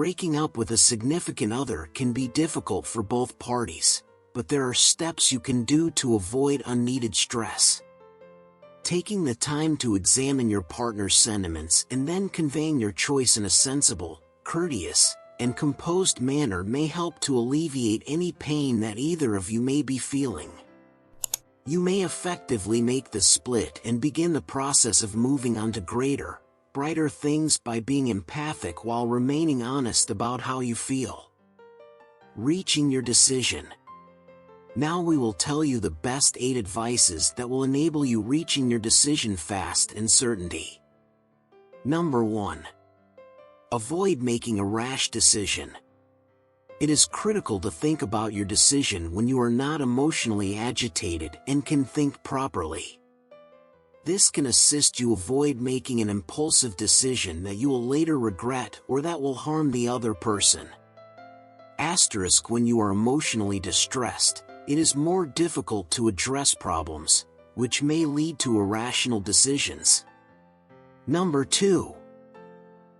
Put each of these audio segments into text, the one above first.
Breaking up with a significant other can be difficult for both parties, but there are steps you can do to avoid unneeded stress. Taking the time to examine your partner's sentiments and then conveying your choice in a sensible, courteous, and composed manner may help to alleviate any pain that either of you may be feeling. You may effectively make the split and begin the process of moving on to greater, brighter things by being empathic while remaining honest about how you feel. Reaching your decision. Now we will tell you the best 8 advices that will enable you reaching your decision fast and certainty. Number 1. Avoid making a rash decision. It is critical to think about your decision when you are not emotionally agitated and can think properly. This can assist you avoid making an impulsive decision that you will later regret or that will harm the other person. Asterisk: when you are emotionally distressed, it is more difficult to address problems, which may lead to irrational decisions. Number 2.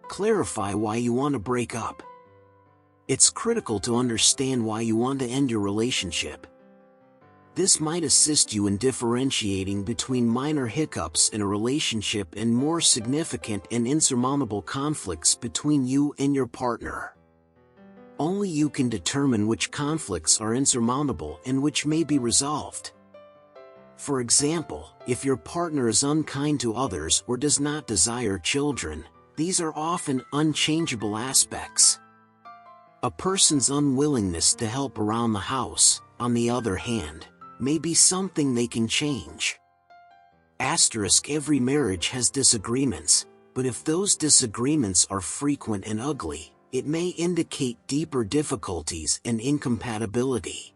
Clarify why you want to break up. It's critical to understand why you want to end your relationship. This might assist you in differentiating between minor hiccups in a relationship and more significant and insurmountable conflicts between you and your partner. Only you can determine which conflicts are insurmountable and which may be resolved. For example, if your partner is unkind to others or does not desire children, these are often unchangeable aspects. A person's unwillingness to help around the house, on the other hand, may be something they can change. Asterisk: every marriage has disagreements, but if those disagreements are frequent and ugly, it may indicate deeper difficulties and incompatibility.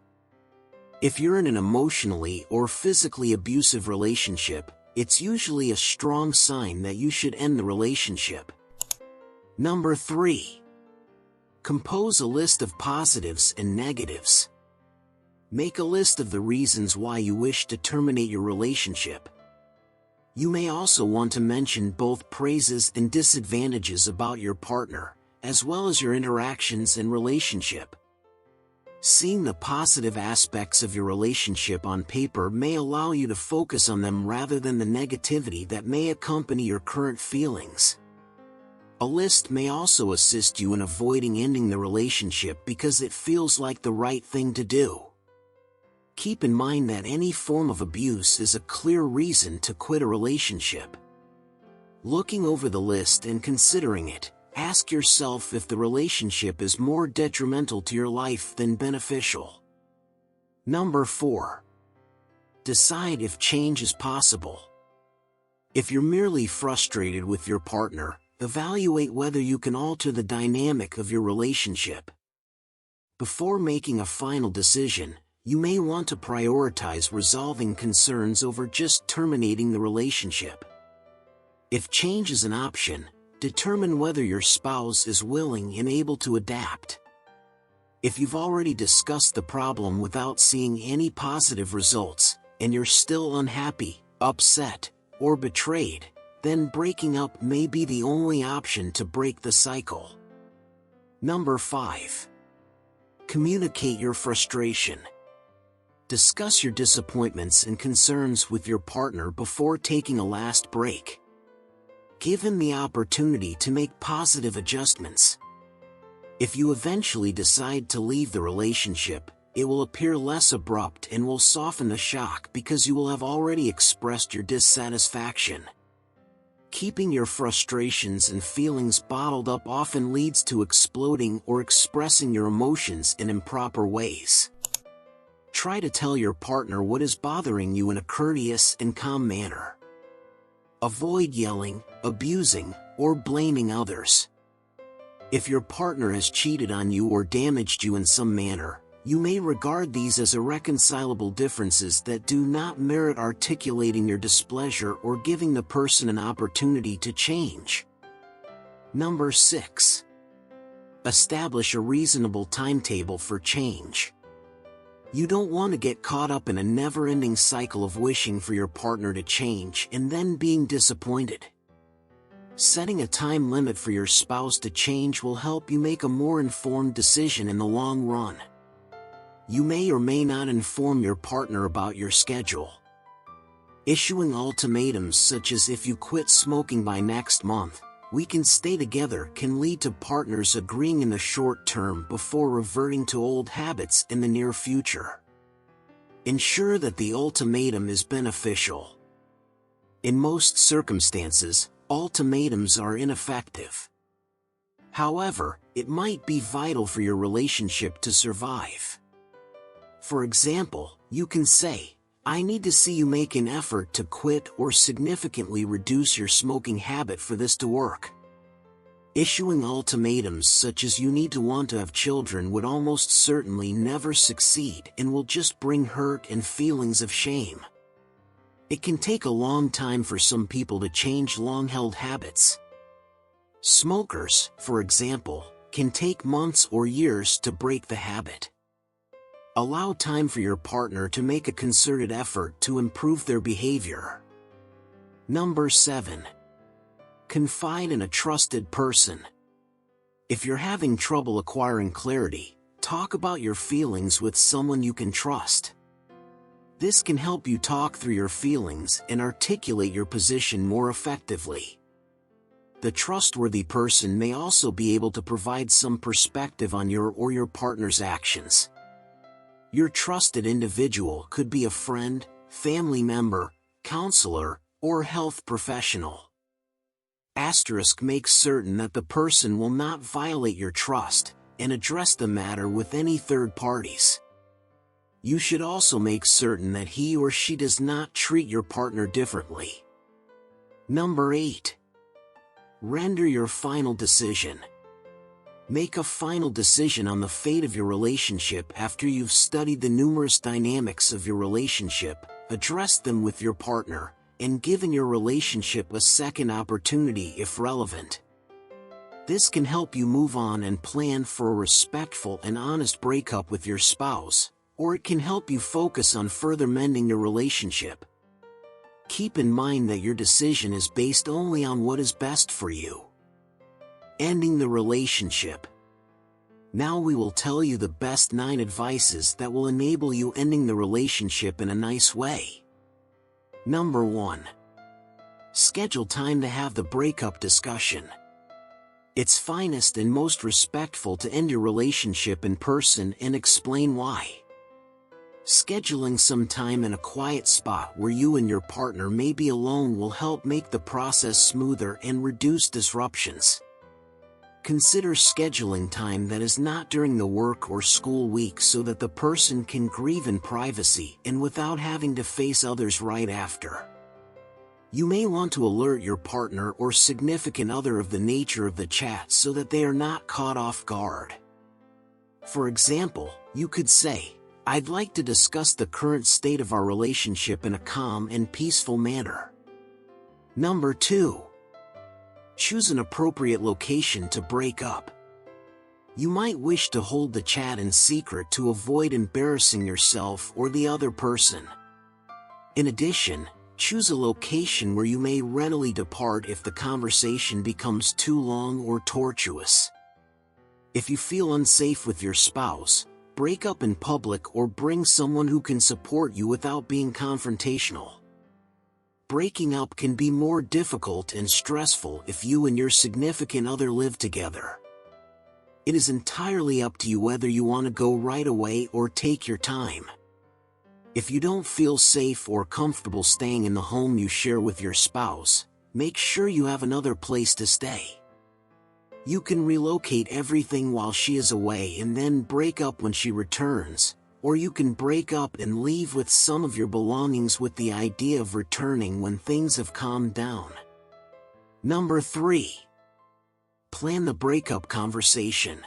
If you're in an emotionally or physically abusive relationship, it's usually a strong sign that you should end the relationship. Number 3. Compose a list of positives and negatives. Make a list of the reasons why you wish to terminate your relationship. You may also want to mention both praises and disadvantages about your partner, as well as your interactions and relationship. Seeing the positive aspects of your relationship on paper may allow you to focus on them rather than the negativity that may accompany your current feelings. A list may also assist you in avoiding ending the relationship because it feels like the right thing to do. Keep in mind that any form of abuse is a clear reason to quit a relationship. Looking over the list and considering it, ask yourself if the relationship is more detrimental to your life than beneficial. Number 4. Decide if change is possible. If you're merely frustrated with your partner, evaluate whether you can alter the dynamic of your relationship. Before making a final decision, you may want to prioritize resolving concerns over just terminating the relationship. If change is an option, determine whether your spouse is willing and able to adapt. If you've already discussed the problem without seeing any positive results, and you're still unhappy, upset, or betrayed, then breaking up may be the only option to break the cycle. Number 5. Communicate your frustration. Discuss your disappointments and concerns with your partner before taking a last break. Give him the opportunity to make positive adjustments. If you eventually decide to leave the relationship, it will appear less abrupt and will soften the shock because you will have already expressed your dissatisfaction. Keeping your frustrations and feelings bottled up often leads to exploding or expressing your emotions in improper ways. Try to tell your partner what is bothering you in a courteous and calm manner. Avoid yelling, abusing, or blaming others. If your partner has cheated on you or damaged you in some manner, you may regard these as irreconcilable differences that do not merit articulating your displeasure or giving the person an opportunity to change. Number 6. Establish a reasonable timetable for change. You don't want to get caught up in a never-ending cycle of wishing for your partner to change and then being disappointed. Setting a time limit for your spouse to change will help you make a more informed decision in the long run. You may or may not inform your partner about your schedule. Issuing ultimatums such as "if you quit smoking by next month, we can stay together" can lead to partners agreeing in the short term before reverting to old habits in the near future. Ensure that the ultimatum is beneficial. In most circumstances, ultimatums are ineffective. However, it might be vital for your relationship to survive. For example, you can say, "I need to see you make an effort to quit or significantly reduce your smoking habit for this to work." Issuing ultimatums such as "you need to want to have children" would almost certainly never succeed and will just bring hurt and feelings of shame. It can take a long time for some people to change long-held habits. Smokers, for example, can take months or years to break the habit. Allow time for your partner to make a concerted effort to improve their behavior. Number 7. Confide in a trusted person. If you're having trouble acquiring clarity, talk about your feelings with someone you can trust. This can help you talk through your feelings and articulate your position more effectively. The trustworthy person may also be able to provide some perspective on your or your partner's actions. Your trusted individual could be a friend, family member, counselor, or health professional. Make certain that the person will not violate your trust, and address the matter with any third parties. You should also make certain that he or she does not treat your partner differently. Number 8. Render your final decision. Make a final decision on the fate of your relationship after you've studied the numerous dynamics of your relationship, addressed them with your partner, and given your relationship a second opportunity if relevant. This can help you move on and plan for a respectful and honest breakup with your spouse, or it can help you focus on further mending your relationship. Keep in mind that your decision is based only on what is best for you. Ending the relationship. Now we will tell you the best 9 advices that will enable you ending the relationship in a nice way. Number 1. Schedule time to have the breakup discussion. It's finest and most respectful to end your relationship in person and explain why. Scheduling some time in a quiet spot where you and your partner may be alone will help make the process smoother and reduce disruptions. Consider scheduling time that is not during the work or school week so that the person can grieve in privacy and without having to face others right after. You may want to alert your partner or significant other of the nature of the chat so that they are not caught off guard. For example, you could say, "I'd like to discuss the current state of our relationship in a calm and peaceful manner." Number 2. Choose an appropriate location to break up. You might wish to hold the chat in secret to avoid embarrassing yourself or the other person. In addition, choose a location where you may readily depart if the conversation becomes too long or tortuous. If you feel unsafe with your spouse, break up in public or bring someone who can support you without being confrontational. Breaking up can be more difficult and stressful if you and your significant other live together. It is entirely up to you whether you want to go right away or take your time. If you don't feel safe or comfortable staying in the home you share with your spouse, make sure you have another place to stay. You can relocate everything while she is away and then break up when she returns, or you can break up and leave with some of your belongings with the idea of returning when things have calmed down. Number 3. Plan the breakup conversation.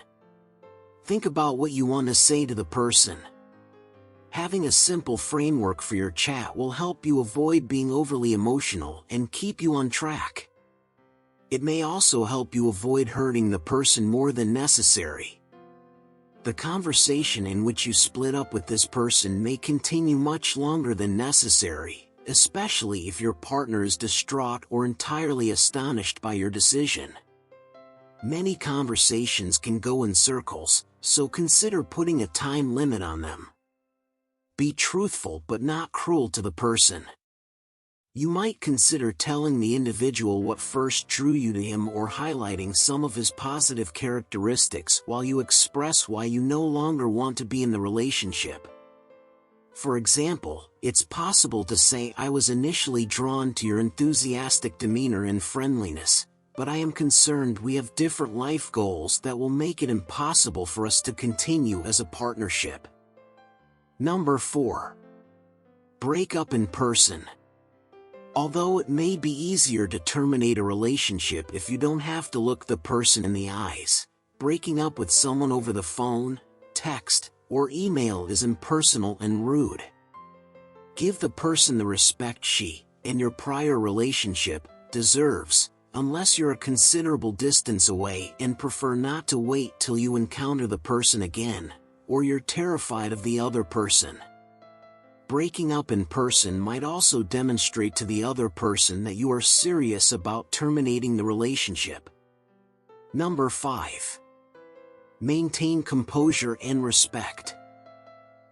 Think about what you want to say to the person. Having a simple framework for your chat will help you avoid being overly emotional and keep you on track. It may also help you avoid hurting the person more than necessary. The conversation in which you split up with this person may continue much longer than necessary, especially if your partner is distraught or entirely astonished by your decision. Many conversations can go in circles, so consider putting a time limit on them. Be truthful but not cruel to the person. You might consider telling the individual what first drew you to him or highlighting some of his positive characteristics while you express why you no longer want to be in the relationship. For example, it's possible to say, "I was initially drawn to your enthusiastic demeanor and friendliness, but I am concerned we have different life goals that will make it impossible for us to continue as a partnership." Number 4. Break up in person. Although it may be easier to terminate a relationship if you don't have to look the person in the eyes, breaking up with someone over the phone, text, or email is impersonal and rude. Give the person the respect she, in your prior relationship, deserves, unless you're a considerable distance away and prefer not to wait till you encounter the person again, or you're terrified of the other person. Breaking up in person might also demonstrate to the other person that you are serious about terminating the relationship. Number 5. Maintain composure and respect.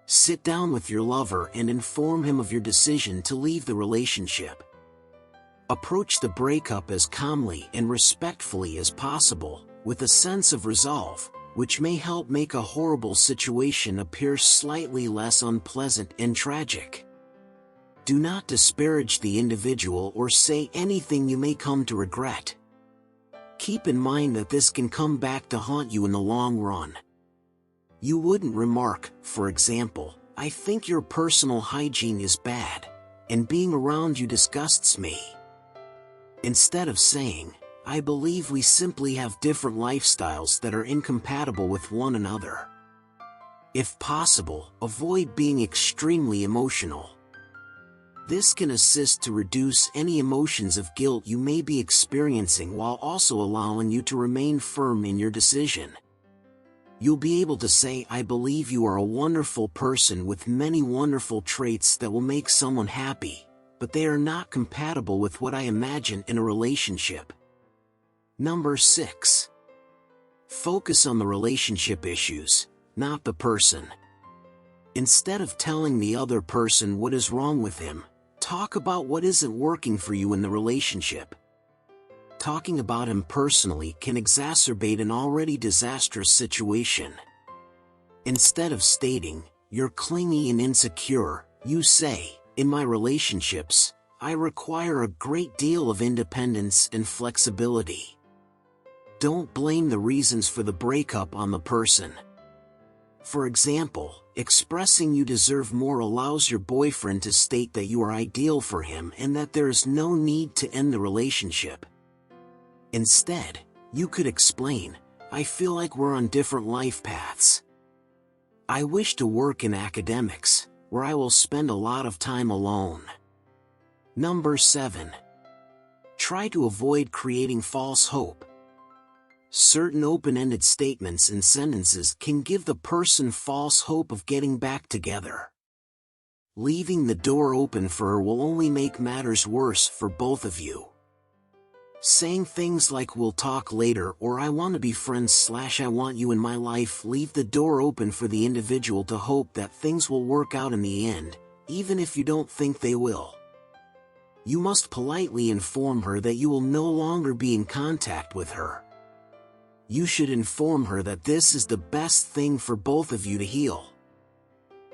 Sit down with your lover and inform him of your decision to leave the relationship. Approach the breakup as calmly and respectfully as possible, with a sense of resolve, which may help make a horrible situation appear slightly less unpleasant and tragic. Do not disparage the individual or say anything you may come to regret. Keep in mind that this can come back to haunt you in the long run. You wouldn't remark, for example, "I think your personal hygiene is bad, and being around you disgusts me." Instead of saying, "I believe we simply have different lifestyles that are incompatible with one another." If possible, avoid being extremely emotional. This can assist to reduce any emotions of guilt you may be experiencing while also allowing you to remain firm in your decision. You'll be able to say, "I believe you are a wonderful person with many wonderful traits that will make someone happy, but they are not compatible with what I imagine in a relationship." Number 6. Focus on the relationship issues, not the person. Instead of telling the other person what is wrong with him, talk about what isn't working for you in the relationship. Talking about him personally can exacerbate an already disastrous situation. Instead of stating, "You're clingy and insecure," you say, "In my relationships, I require a great deal of independence and flexibility." Don't blame the reasons for the breakup on the person. For example, expressing you deserve more allows your boyfriend to state that you are ideal for him and that there is no need to end the relationship. Instead, you could explain, "I feel like we're on different life paths. I wish to work in academics, where I will spend a lot of time alone." Number 7. Try to avoid creating false hope. Certain open-ended statements and sentences can give the person false hope of getting back together. Leaving the door open for her will only make matters worse for both of you. Saying things like "we'll talk later" or "I want to be friends" / "I want you in my life" leave the door open for the individual to hope that things will work out in the end, even if you don't think they will. You must politely inform her that you will no longer be in contact with her. You should inform her that this is the best thing for both of you to heal.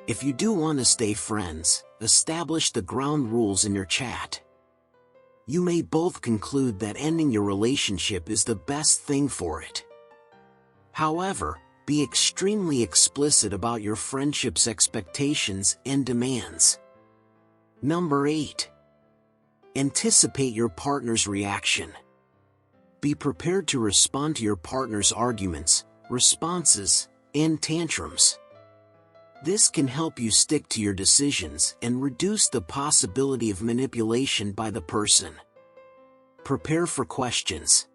If you do want to stay friends, establish the ground rules in your chat. You may both conclude that ending your relationship is the best thing for it. However, be extremely explicit about your friendship's expectations and demands. Number 8. Anticipate your partner's reaction. Be prepared to respond to your partner's arguments, responses, and tantrums. This can help you stick to your decisions and reduce the possibility of manipulation by the person. Prepare for questions.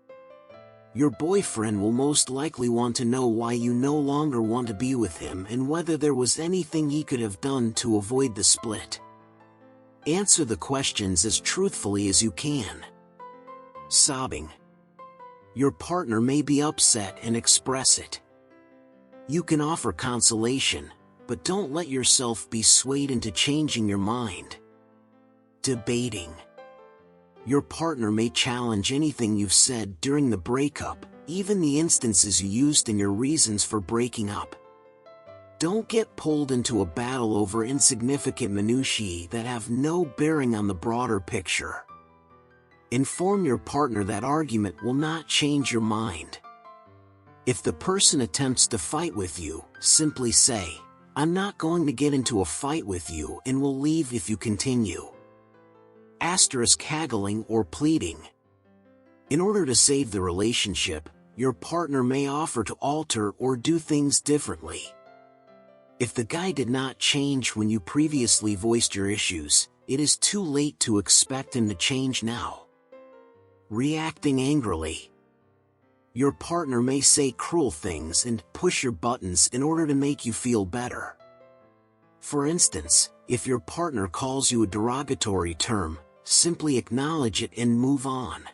Your boyfriend will most likely want to know why you no longer want to be with him and whether there was anything he could have done to avoid the split. Answer the questions as truthfully as you can. Sobbing. Your partner may be upset and express it. You can offer consolation, but don't let yourself be swayed into changing your mind. Debating. Your partner may challenge anything you've said during the breakup, even the instances you used in your reasons for breaking up. Don't get pulled into a battle over insignificant minutiae that have no bearing on the broader picture. Inform your partner that argument will not change your mind. If the person attempts to fight with you, simply say, "I'm not going to get into a fight with you and will leave if you continue." Haggling or pleading. In order to save the relationship, your partner may offer to alter or do things differently. If the guy did not change when you previously voiced your issues, it is too late to expect him to change now. Reacting angrily. Your partner may say cruel things and push your buttons in order to make you feel better. For instance, if your partner calls you a derogatory term, simply acknowledge it and move on.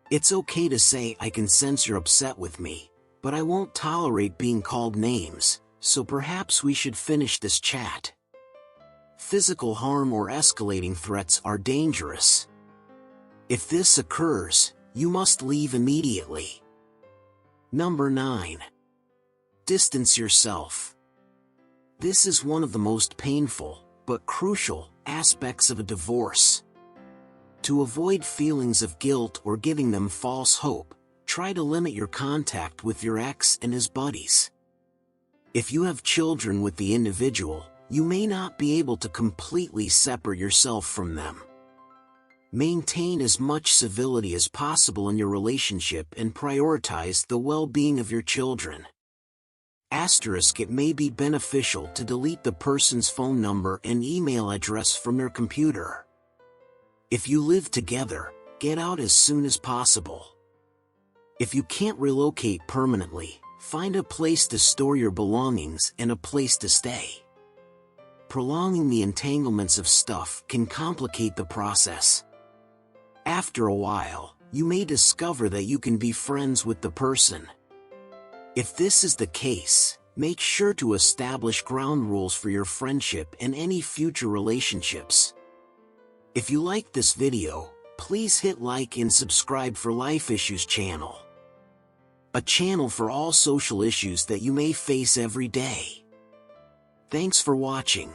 It's okay to say, "I can sense you're upset with me, but I won't tolerate being called names, so perhaps we should finish this chat." Physical harm or escalating threats are dangerous. If this occurs, you must leave immediately. Number 9. Distance yourself. This is one of the most painful, but crucial, aspects of a divorce. To avoid feelings of guilt or giving them false hope, try to limit your contact with your ex and his buddies. If you have children with the individual, you may not be able to completely separate yourself from them. Maintain as much civility as possible in your relationship and prioritize the well-being of your children. It may be beneficial to delete the person's phone number and email address from their computer. If you live together, get out as soon as possible. If you can't relocate permanently, find a place to store your belongings and a place to stay. Prolonging the entanglements of stuff can complicate the process. After a while, you may discover that you can be friends with the person. If this is the case, make sure to establish ground rules for your friendship and any future relationships. If you liked this video, please hit like and subscribe for Life Issues channel. A channel for all social issues that you may face every day. Thanks for watching.